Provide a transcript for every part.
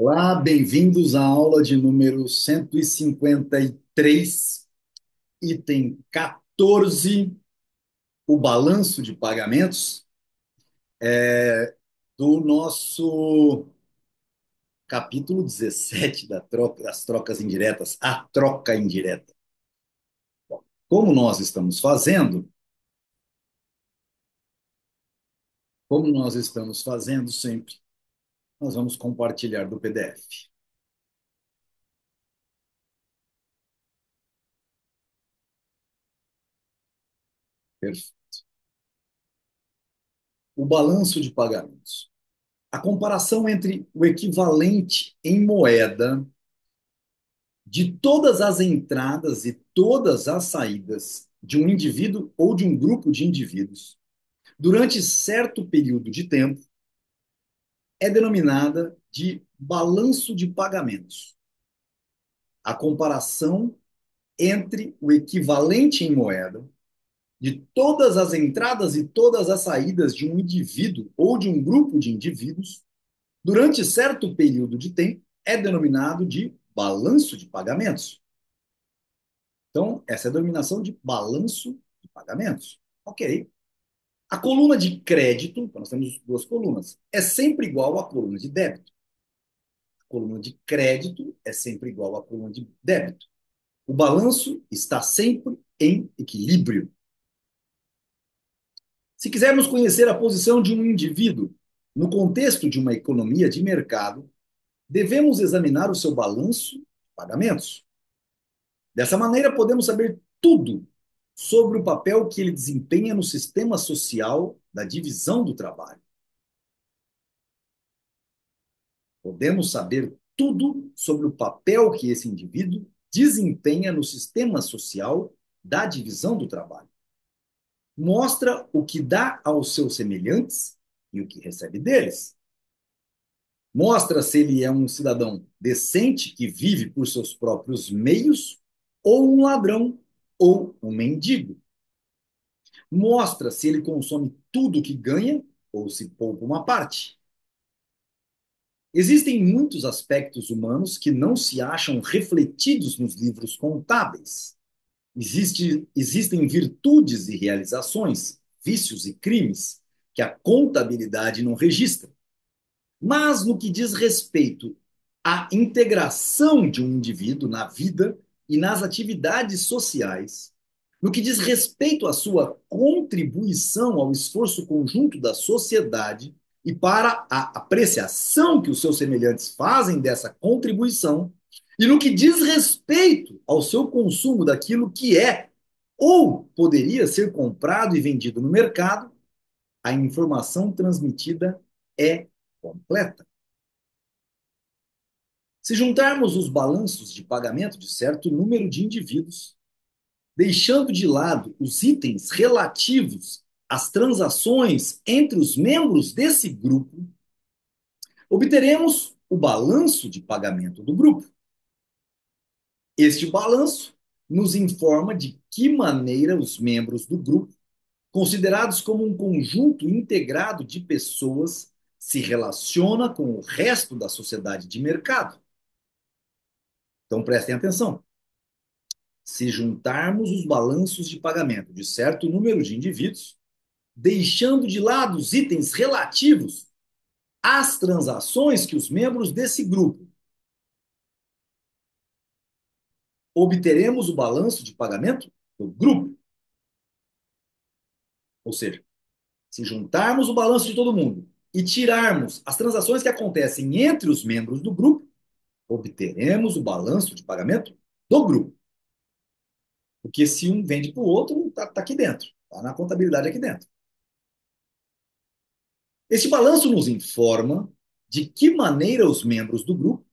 Olá, bem-vindos à aula de número 153, item 14, o balanço de pagamentos, do nosso capítulo 17 das trocas indiretas, a troca indireta. Como nós estamos fazendo, como nós estamos fazendo sempre, nós vamos compartilhar do PDF. Perfeito. O balanço de pagamentos. A comparação entre o equivalente em moeda de todas as entradas e todas as saídas de um indivíduo ou de um grupo de indivíduos durante certo período de tempo é denominada de balanço de pagamentos. A comparação entre o equivalente em moeda de todas as entradas e todas as saídas de um indivíduo ou de um grupo de indivíduos durante certo período de tempo é denominado de balanço de pagamentos. Então, essa é a denominação de balanço de pagamentos. Ok. A coluna de crédito, então nós temos duas colunas, é sempre igual à coluna de débito. A coluna de crédito é sempre igual à coluna de débito. O balanço está sempre em equilíbrio. Se quisermos conhecer a posição de um indivíduo no contexto de uma economia de mercado, devemos examinar o seu balanço de pagamentos. Dessa maneira, podemos saber tudo sobre o papel que ele desempenha no sistema social da divisão do trabalho. Podemos saber tudo sobre o papel que esse indivíduo desempenha no sistema social da divisão do trabalho. Mostra o que dá aos seus semelhantes e o que recebe deles. Mostra se ele é um cidadão decente que vive por seus próprios meios, ou um ladrão, ou um mendigo. Mostra se ele consome tudo que ganha ou se poupa uma parte. Existem muitos aspectos humanos que não se acham refletidos nos livros contábeis. Existem virtudes e realizações, vícios e crimes que a contabilidade não registra. Mas no que diz respeito à integração de um indivíduo na vida e nas atividades sociais, no que diz respeito à sua contribuição ao esforço conjunto da sociedade e para a apreciação que os seus semelhantes fazem dessa contribuição, e no que diz respeito ao seu consumo daquilo que é ou poderia ser comprado e vendido no mercado, a informação transmitida é completa. Se juntarmos os balanços de pagamento de certo número de indivíduos, deixando de lado os itens relativos às transações entre os membros desse grupo, obteremos o balanço de pagamento do grupo. Este balanço nos informa de que maneira os membros do grupo, considerados como um conjunto integrado de pessoas, se relaciona com o resto da sociedade de mercado. Então prestem atenção. Se juntarmos os balanços de pagamento de certo número de indivíduos, deixando de lado os itens relativos às transações que os membros desse grupo, obteremos o balanço de pagamento do grupo. Ou seja, se juntarmos o balanço de todo mundo e tirarmos as transações que acontecem entre os membros do grupo, obteremos o balanço de pagamento do grupo. Porque se um vende para o outro, está aqui dentro, está na contabilidade aqui dentro. Este balanço nos informa de que maneira os membros do grupo,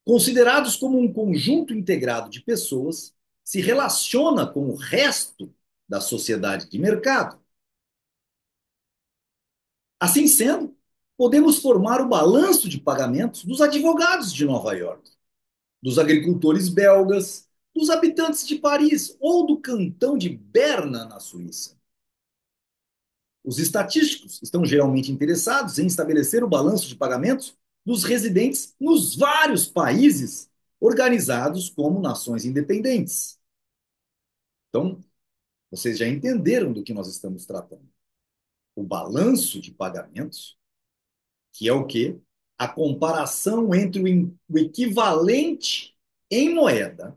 considerados como um conjunto integrado de pessoas, se relaciona com o resto da sociedade de mercado. Assim sendo, podemos formar o balanço de pagamentos dos advogados de Nova York, dos agricultores belgas, dos habitantes de Paris ou do cantão de Berna, na Suíça. Os estatísticos estão geralmente interessados em estabelecer o balanço de pagamentos dos residentes nos vários países organizados como nações independentes. Então, vocês já entenderam do que nós estamos tratando. O balanço de pagamentos, que é o quê? A comparação entre o equivalente em moeda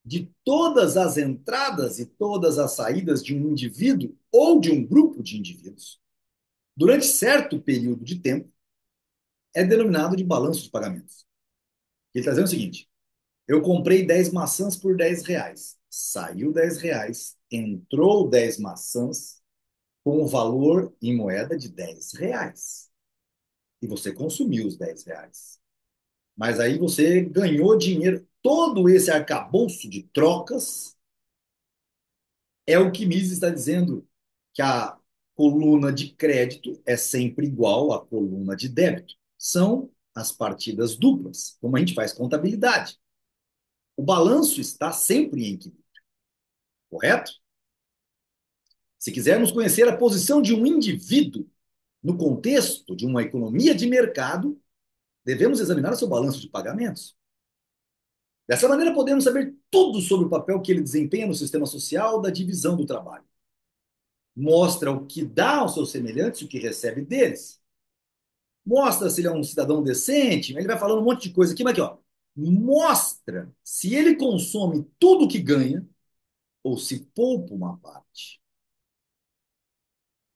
de todas as entradas e todas as saídas de um indivíduo ou de um grupo de indivíduos durante certo período de tempo é denominado de balanço de pagamentos. Ele está dizendo o seguinte: eu comprei 10 maçãs por R$ 10. Saiu R$ 10, entrou 10 maçãs com o valor em moeda de R$ 10. E você consumiu os R$ 10. Mas aí você ganhou dinheiro. Todo esse arcabouço de trocas é o que Mises está dizendo que a coluna de crédito é sempre igual à coluna de débito. São as partidas duplas, como a gente faz contabilidade. O balanço está sempre em equilíbrio, correto? Se quisermos conhecer a posição de um indivíduo no contexto de uma economia de mercado, devemos examinar o seu balanço de pagamentos. Dessa maneira, podemos saber tudo sobre o papel que ele desempenha no sistema social da divisão do trabalho. Mostra o que dá aos seus semelhantes e o que recebe deles. Mostra se ele é um cidadão decente. Ele vai falando um monte de coisa aqui, mas aqui, ó. Mostra se ele consome tudo que ganha ou se poupa uma parte.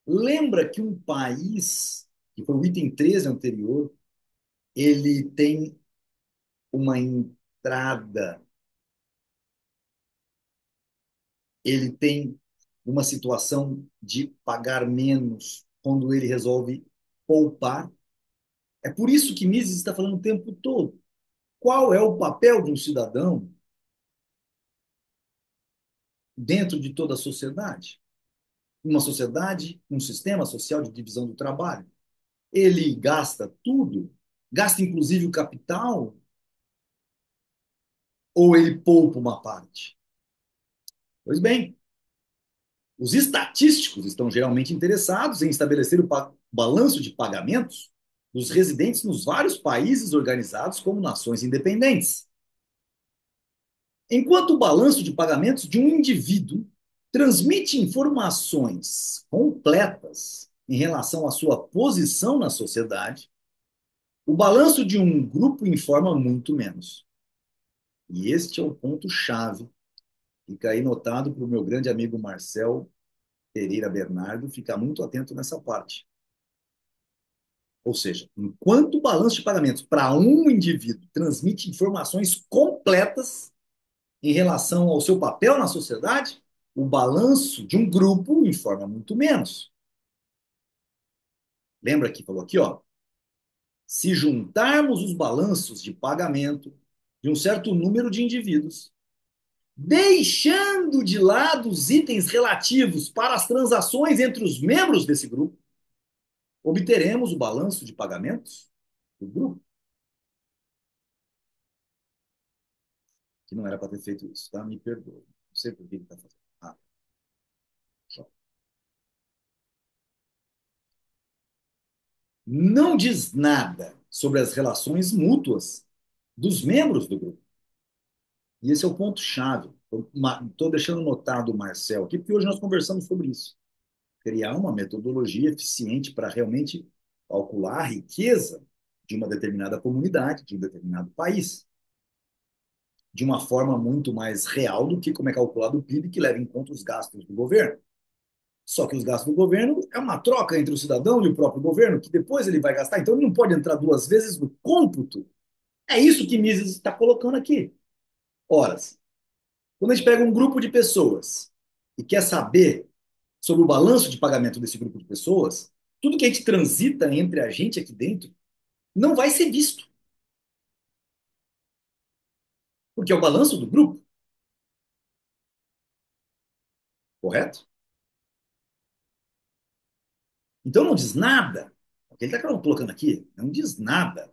Lembra que um país, que foi o item 13 anterior, ele tem uma entrada, ele tem uma situação de pagar menos quando ele resolve poupar. É por isso que Mises está falando o tempo todo. Qual é o papel de um cidadão dentro de toda a sociedade? Uma sociedade, um sistema social de divisão do trabalho. Ele gasta tudo, gasta inclusive o capital, ou ele poupa uma parte? Pois bem, os estatísticos estão geralmente interessados em estabelecer o balanço de pagamentos dos residentes nos vários países organizados como nações independentes. Enquanto o balanço de pagamentos de um indivíduo transmite informações completas em relação à sua posição na sociedade, o balanço de um grupo informa muito menos. E este é o ponto-chave. Fica aí notado para o meu grande amigo Marcel Pereira Bernardo ficar muito atento nessa parte. Ou seja, enquanto o balanço de pagamentos para um indivíduo transmite informações completas em relação ao seu papel na sociedade, o balanço de um grupo informa muito menos. Lembra que falou aqui, ó, se juntarmos os balanços de pagamento de um certo número de indivíduos, deixando de lado os itens relativos para as transações entre os membros desse grupo, obteremos o balanço de pagamentos do grupo. Que não era para ter feito isso, tá? Me perdoe. Não sei por que ele está fazendo. Ah, não diz nada sobre as relações mútuas dos membros do grupo. E esse é o ponto-chave. Estou deixando notado o Marcel aqui, porque hoje nós conversamos sobre isso. Criar uma metodologia eficiente para realmente calcular a riqueza de uma determinada comunidade, de um determinado país, de uma forma muito mais real do que como é calculado o PIB, que leva em conta os gastos do governo. Só que os gastos do governo é uma troca entre o cidadão e o próprio governo, que depois ele vai gastar, então ele não pode entrar duas vezes no cômputo. É isso que Mises está colocando aqui. Ora, quando a gente pega um grupo de pessoas e quer saber sobre o balanço de pagamento desse grupo de pessoas, tudo que a gente transita entre a gente aqui dentro não vai ser visto, porque é o balanço do grupo, correto? Então não diz nada, o que ele está colocando aqui não diz nada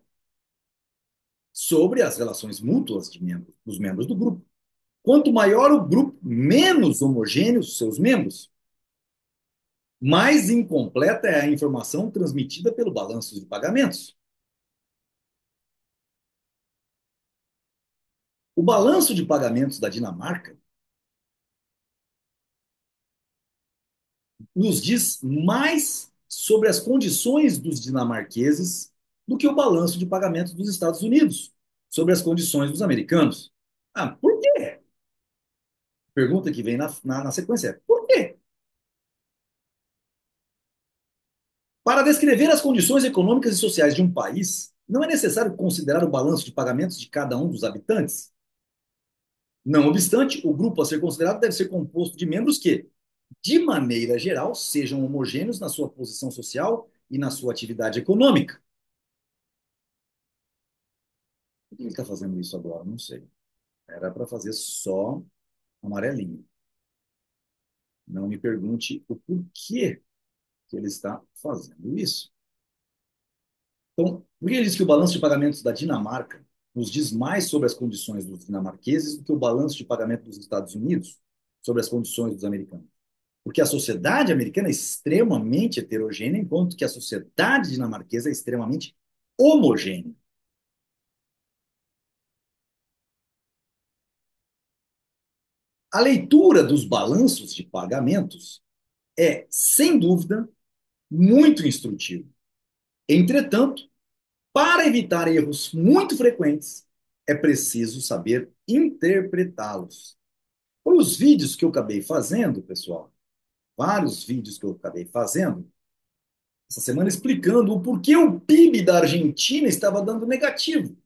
sobre as relações mútuas dos membros do grupo. Quanto maior o grupo, menos homogêneos seus membros, mais incompleta é a informação transmitida pelo balanço de pagamentos. O balanço de pagamentos da Dinamarca nos diz mais sobre as condições dos dinamarqueses do que o balanço de pagamentos dos Estados Unidos sobre as condições dos americanos. Ah, por quê? Pergunta que vem na sequência é: por quê? Para descrever as condições econômicas e sociais de um país, não é necessário considerar o balanço de pagamentos de cada um dos habitantes? Não obstante, o grupo a ser considerado deve ser composto de membros que, de maneira geral, sejam homogêneos na sua posição social e na sua atividade econômica. Por que ele está fazendo isso agora? Não sei. Era para fazer só amarelinho. Não me pergunte o porquê que ele está fazendo isso. Então, por que ele diz que o balanço de pagamentos da Dinamarca nos diz mais sobre as condições dos dinamarqueses do que o balanço de pagamento dos Estados Unidos sobre as condições dos americanos? Porque a sociedade americana é extremamente heterogênea, enquanto que a sociedade dinamarquesa é extremamente homogênea. A leitura dos balanços de pagamentos é, sem dúvida, muito instrutivo. Entretanto, para evitar erros muito frequentes, é preciso saber interpretá-los. Foi os vídeos que eu acabei fazendo, pessoal, vários vídeos que eu acabei fazendo essa semana explicando o porquê o PIB da Argentina estava dando negativo.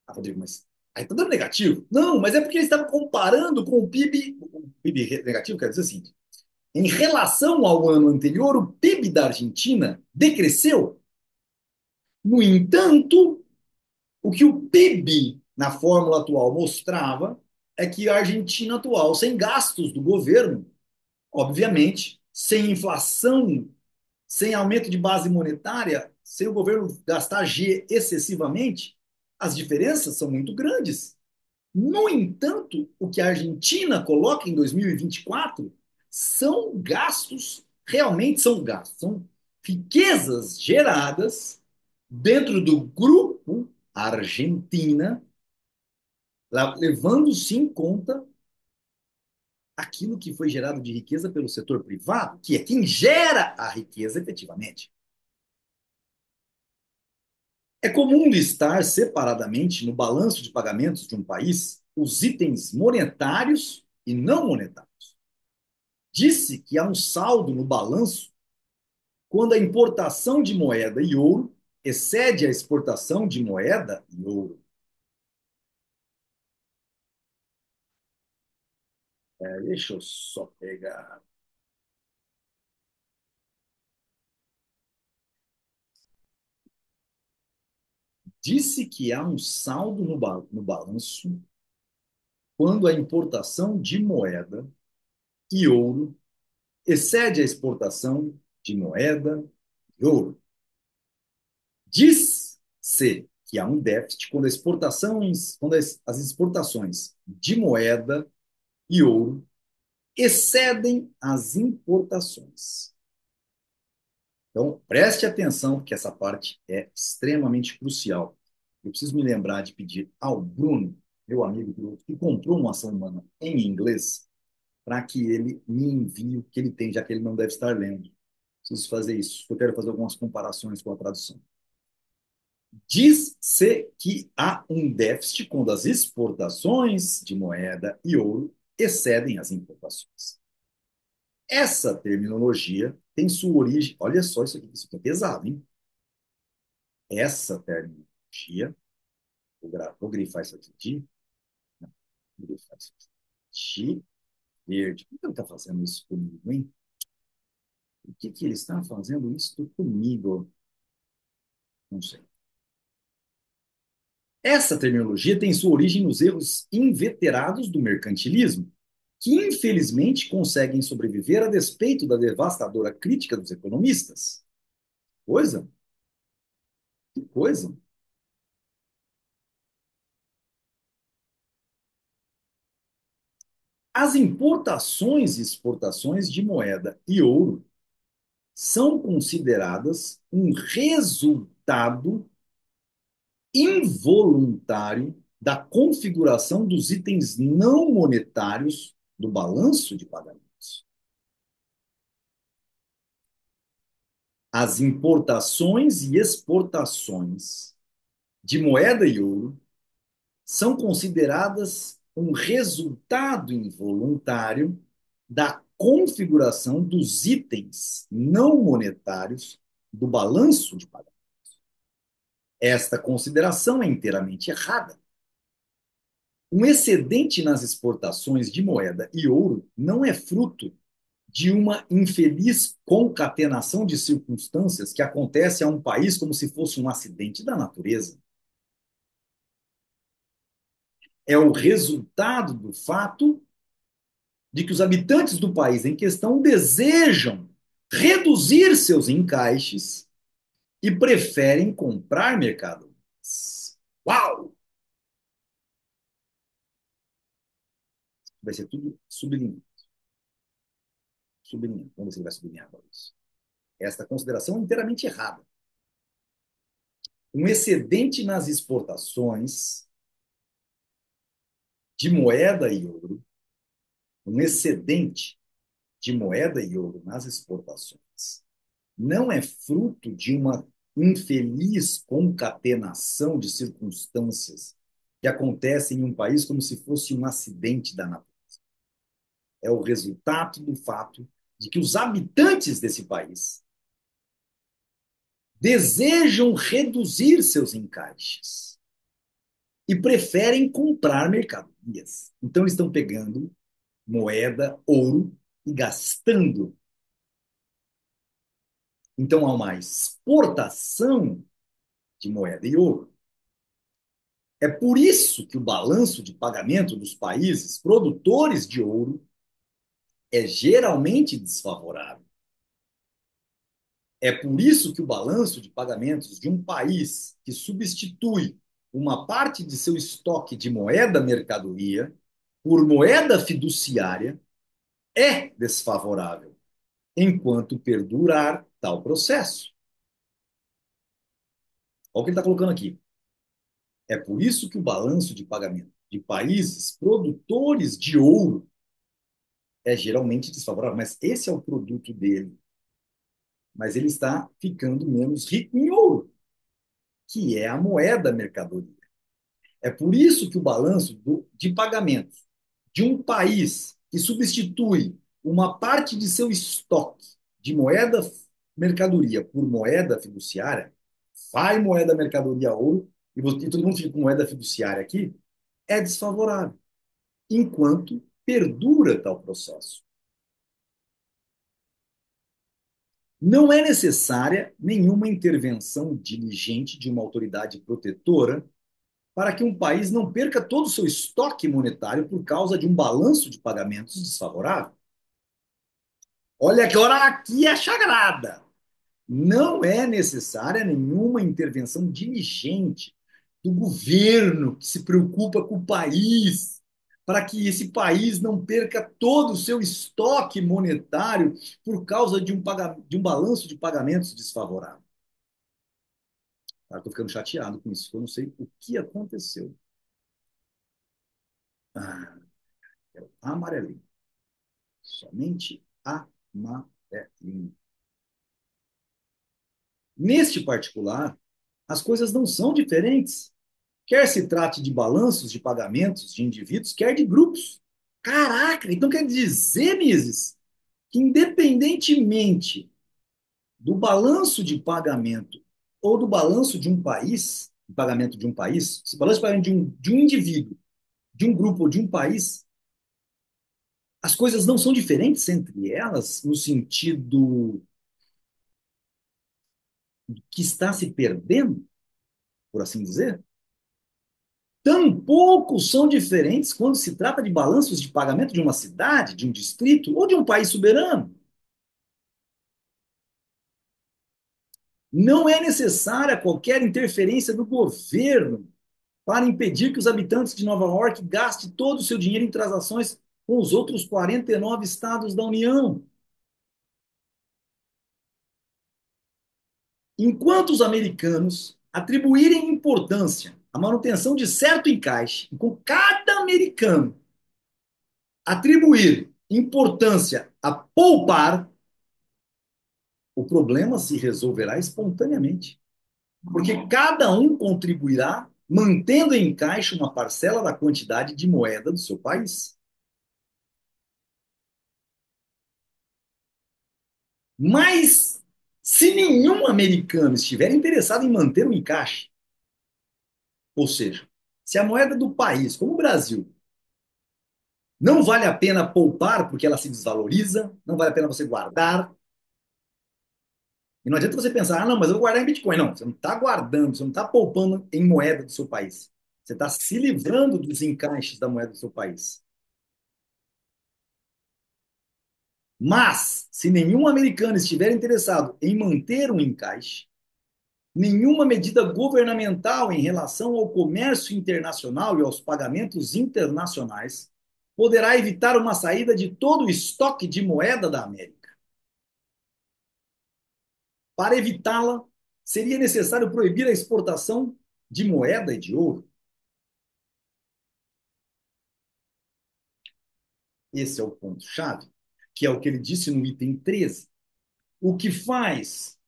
Ah, Rodrigo, mas aí está dando negativo? Não, mas é porque ele estava comparando com o PIB negativo, quer dizer assim, em relação ao ano anterior, o PIB da Argentina decresceu. No entanto, o que o PIB na fórmula atual mostrava é que a Argentina atual, sem gastos do governo, obviamente, sem inflação, sem aumento de base monetária, sem o governo gastar excessivamente, as diferenças são muito grandes. No entanto, o que a Argentina coloca em 2024 são gastos, realmente são gastos, são riquezas geradas dentro do grupo Argentina, levando-se em conta aquilo que foi gerado de riqueza pelo setor privado, que é quem gera a riqueza efetivamente. É comum listar separadamente no balanço de pagamentos de um país os itens monetários e não monetários. Disse que há um saldo no balanço quando a importação de moeda e ouro excede a exportação de moeda e ouro. Deixa eu só pegar. Disse que há um saldo no balanço quando a importação de moeda e ouro excede a exportação de moeda e ouro. Diz-se que há um déficit quando as exportações de moeda e ouro excedem as importações. Então, preste atenção, porque essa parte é extremamente crucial. Eu preciso me lembrar de pedir ao Bruno, meu amigo que comprou uma ação humana em inglês, para que ele me envie o que ele tem, já que ele não deve estar lendo. Preciso fazer isso. Eu quero fazer algumas comparações com a tradução. Diz-se que há um déficit quando as exportações de moeda e ouro excedem as importações. Essa terminologia tem sua origem. Olha só isso aqui é pesado, hein? Essa terminologia, vou grifar isso aqui não, vou grifar isso aqui, de verde. Por que ele está fazendo isso comigo, hein? Por que ele está fazendo isso comigo? Não sei. Essa terminologia tem sua origem nos erros inveterados do mercantilismo, que infelizmente conseguem sobreviver a despeito da devastadora crítica dos economistas. Coisa? Que coisa? As importações e exportações de moeda e ouro são consideradas um resultado involuntário da configuração dos itens não monetários do balanço de pagamentos. As importações e exportações de moeda e ouro são consideradas um resultado involuntário da configuração dos itens não monetários do balanço de pagamentos. Esta consideração é inteiramente errada. Um excedente nas exportações de moeda e ouro não é fruto de uma infeliz concatenação de circunstâncias que acontece a um país como se fosse um acidente da natureza. É o resultado do fato de que os habitantes do país em questão desejam reduzir seus encaixes e preferem comprar mercadorias. Uau! Vai ser tudo sublinhado. Sublinhado. Vamos ver se ele vai sublinhar agora isso. Esta consideração é inteiramente errada. Um excedente nas exportações de moeda e ouro, um excedente de moeda e ouro nas exportações, não é fruto de uma infeliz concatenação de circunstâncias que acontecem em um país como se fosse um acidente da natureza. É o resultado do fato de que os habitantes desse país desejam reduzir seus encaixes e preferem comprar mercadorias. Então, eles estão pegando moeda, ouro e gastando. Então, há uma exportação de moeda e ouro. É por isso que o balanço de pagamento dos países produtores de ouro é geralmente desfavorável. É por isso que o balanço de pagamentos de um país que substitui uma parte de seu estoque de moeda mercadoria por moeda fiduciária é desfavorável, enquanto perdurar tal processo. Olha o que ele está colocando aqui. É por isso que o balanço de pagamento de países produtores de ouro é geralmente desfavorável, mas esse é o produto dele. Mas ele está ficando menos rico em ouro, que é a moeda mercadoria. É por isso que o balanço de pagamentos de um país que substitui uma parte de seu estoque de moeda mercadoria por moeda fiduciária, vai moeda mercadoria ouro, e todo mundo fica com moeda fiduciária aqui, é desfavorável, enquanto perdura tal processo. Não é necessária nenhuma intervenção diligente de uma autoridade protetora para que um país não perca todo o seu estoque monetário por causa de um balanço de pagamentos desfavorável. Olha que hora aqui é sagrada. Não é necessária nenhuma intervenção diligente do governo que se preocupa com o país, para que esse país não perca todo o seu estoque monetário por causa de um balanço de pagamentos desfavorável. Estou ficando chateado com isso, eu não sei o que aconteceu. Ah, é o amarelinho. Somente amarelinho. Neste particular, as coisas não são diferentes. Quer se trate de balanços de pagamentos de indivíduos, quer de grupos. Caraca, então quer dizer, Mises, que independentemente do balanço de pagamento ou do balanço de um país, de pagamento de um país, se balanço de pagamento de um indivíduo, de um grupo ou de um país, as coisas não são diferentes entre elas no sentido que está se perdendo, por assim dizer? Tampouco são diferentes quando se trata de balanços de pagamento de uma cidade, de um distrito ou de um país soberano. Não é necessária qualquer interferência do governo para impedir que os habitantes de Nova York gastem todo o seu dinheiro em transações com os outros 49 estados da União. Enquanto os americanos atribuírem importância a manutenção de certo encaixe, com cada americano atribuir importância a poupar, o problema se resolverá espontaneamente, porque cada um contribuirá mantendo em caixa uma parcela da quantidade de moeda do seu país. Mas, se nenhum americano estiver interessado em manter o encaixe, ou seja, se a moeda do país, como o Brasil, não vale a pena poupar porque ela se desvaloriza, não vale a pena você guardar, e não adianta você pensar, ah, não, mas eu vou guardar em Bitcoin. Não, você não está guardando, você não está poupando em moeda do seu país. Você está se livrando dos encaixes da moeda do seu país. Mas, se nenhum americano estiver interessado em manter um encaixe, nenhuma medida governamental em relação ao comércio internacional e aos pagamentos internacionais poderá evitar uma saída de todo o estoque de moeda da América. Para evitá-la, seria necessário proibir a exportação de moeda e de ouro. Esse é o ponto-chave, que é o que ele disse no item 13. O que faz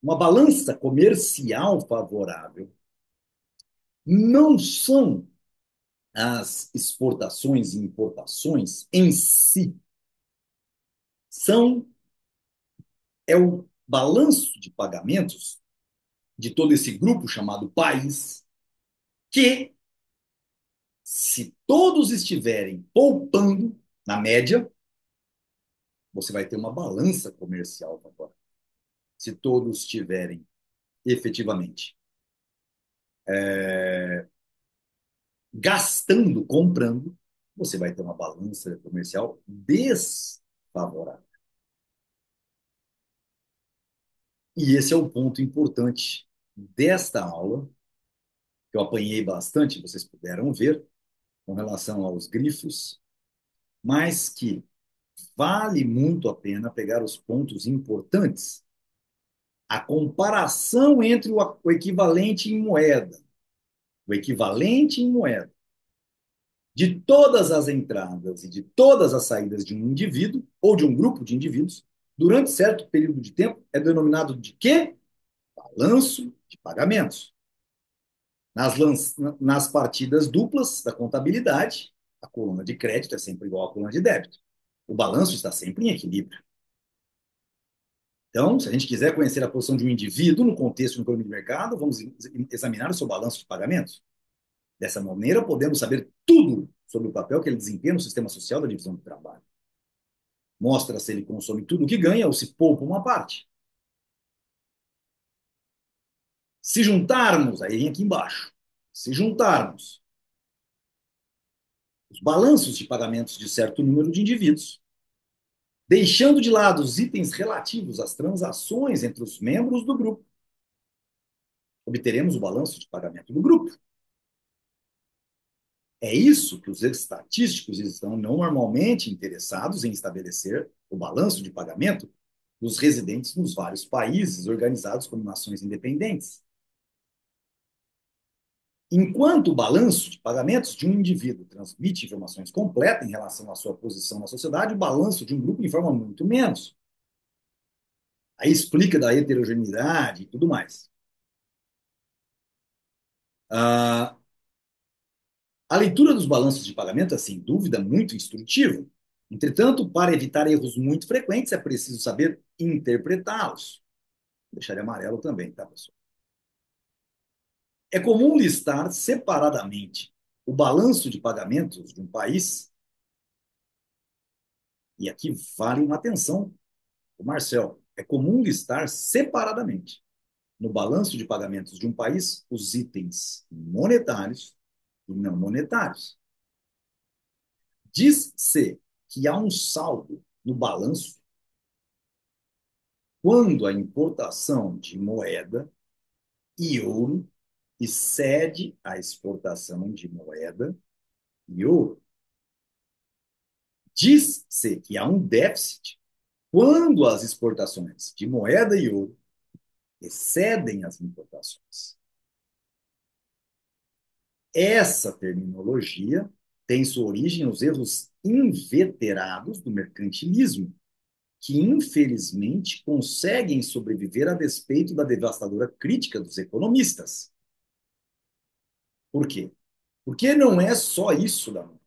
uma balança comercial favorável não são as exportações e importações em si, são é o balanço de pagamentos de todo esse grupo chamado país, que, se todos estiverem poupando, na média, você vai ter uma balança comercial agora. Se todos estiverem efetivamente gastando, comprando, você vai ter uma balança comercial desfavorável. E esse é o ponto importante desta aula, que eu apanhei bastante, vocês puderam ver, com relação aos grifos, mas que vale muito a pena pegar os pontos importantes. A comparação entre o equivalente em moeda, o equivalente em moeda de todas as entradas e de todas as saídas de um indivíduo ou de um grupo de indivíduos durante certo período de tempo é denominado de quê? Balanço de pagamentos. Nas partidas duplas da contabilidade, a coluna de crédito é sempre igual à coluna de débito. O balanço está sempre em equilíbrio. Então, se a gente quiser conhecer a posição de um indivíduo no contexto de uma economia de mercado, vamos examinar o seu balanço de pagamentos. Dessa maneira, podemos saber tudo sobre o papel que ele desempenha no sistema social da divisão do trabalho. Mostra se ele consome tudo o que ganha ou se poupa uma parte. Se juntarmos, aí vem aqui embaixo, se juntarmos os balanços de pagamentos de certo número de indivíduos, deixando de lado os itens relativos às transações entre os membros do grupo, obteremos o balanço de pagamento do grupo. É isso que os estatísticos estão normalmente interessados em estabelecer o balanço de pagamento dos residentes nos vários países organizados como nações independentes. Enquanto o balanço de pagamentos de um indivíduo transmite informações completas em relação à sua posição na sociedade, o balanço de um grupo informa muito menos. Aí explica da heterogeneidade e tudo mais. Ah, a leitura dos balanços de pagamento é, sem dúvida, muito instrutiva. Entretanto, para evitar erros muito frequentes, é preciso saber interpretá-los. Deixaria amarelo também, tá, pessoal? É comum listar separadamente o balanço de pagamentos de um país, e aqui vale uma atenção, o Marcel, é comum listar separadamente no balanço de pagamentos de um país os itens monetários e não monetários. Diz-se que há um saldo no balanço quando a importação de moeda e ouro excede a exportação de moeda e ouro. Diz-se que há um déficit quando as exportações de moeda e ouro excedem as importações. Essa terminologia tem sua origem nos erros inveterados do mercantilismo, que infelizmente conseguem sobreviver a despeito da devastadora crítica dos economistas. Por quê? Porque não é só isso da moeda.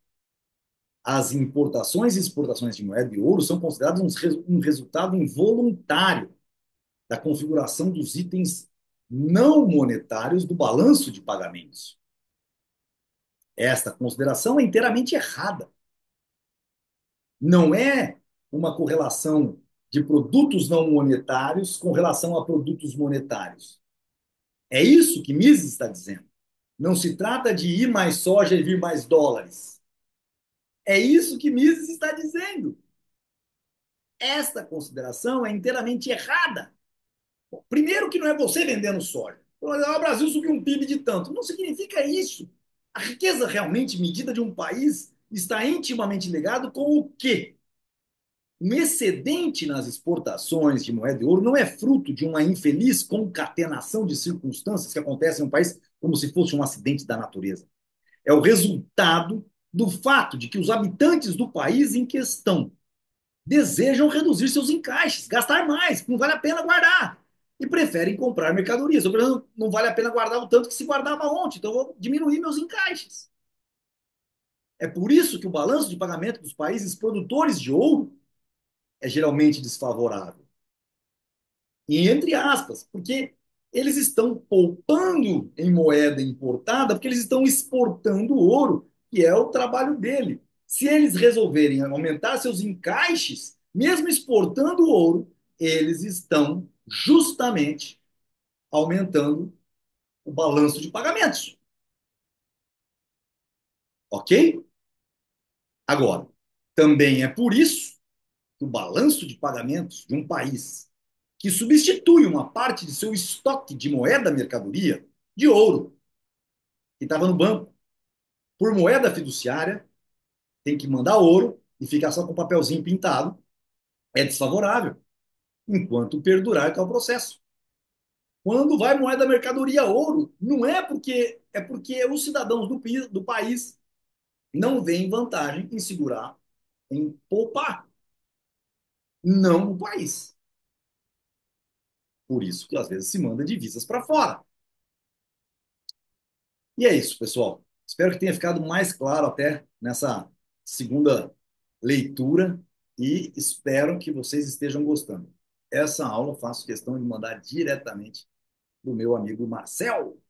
As importações e exportações de moeda e ouro são consideradas um resultado involuntário da configuração dos itens não monetários do balanço de pagamentos. Esta consideração é inteiramente errada. Não é uma correlação de produtos não monetários com relação a produtos monetários. É isso que Mises está dizendo. Não se trata de ir mais soja e vir mais dólares. É isso que Mises está dizendo. Esta consideração é inteiramente errada. Primeiro que não é você vendendo soja. O Brasil subiu um PIB de tanto. Não significa isso. A riqueza realmente medida de um país está intimamente ligado com o quê? Um excedente nas exportações de moeda e ouro não é fruto de uma infeliz concatenação de circunstâncias que acontecem em um país como se fosse um acidente da natureza. É o resultado do fato de que os habitantes do país em questão desejam reduzir seus encaixes, gastar mais, não vale a pena guardar. E preferem comprar mercadorias. Não vale a pena guardar o tanto que se guardava ontem, então eu vou diminuir meus encaixes. É por isso que o balanço de pagamento dos países produtores de ouro é geralmente desfavorável. E entre aspas, porque eles estão poupando em moeda importada, porque eles estão exportando ouro, que é o trabalho dele. Se eles resolverem aumentar seus encaixes, mesmo exportando ouro, eles estão justamente aumentando o balanço de pagamentos. Ok? Agora, também é por isso que o balanço de pagamentos de um país que substitui uma parte de seu estoque de moeda mercadoria de ouro que estava no banco por moeda fiduciária, tem que mandar ouro e ficar só com papelzinho pintado, é desfavorável, enquanto perdurar que é o processo. Quando vai moeda mercadoria ouro, não é porque é porque os cidadãos do país não veem vantagem em segurar, em poupar, não o país. Por isso que às vezes se manda divisas para fora. E é isso, pessoal. Espero que tenha ficado mais claro até nessa segunda leitura e espero que vocês estejam gostando. Essa aula eu faço questão de mandar diretamente para o meu amigo Marcel.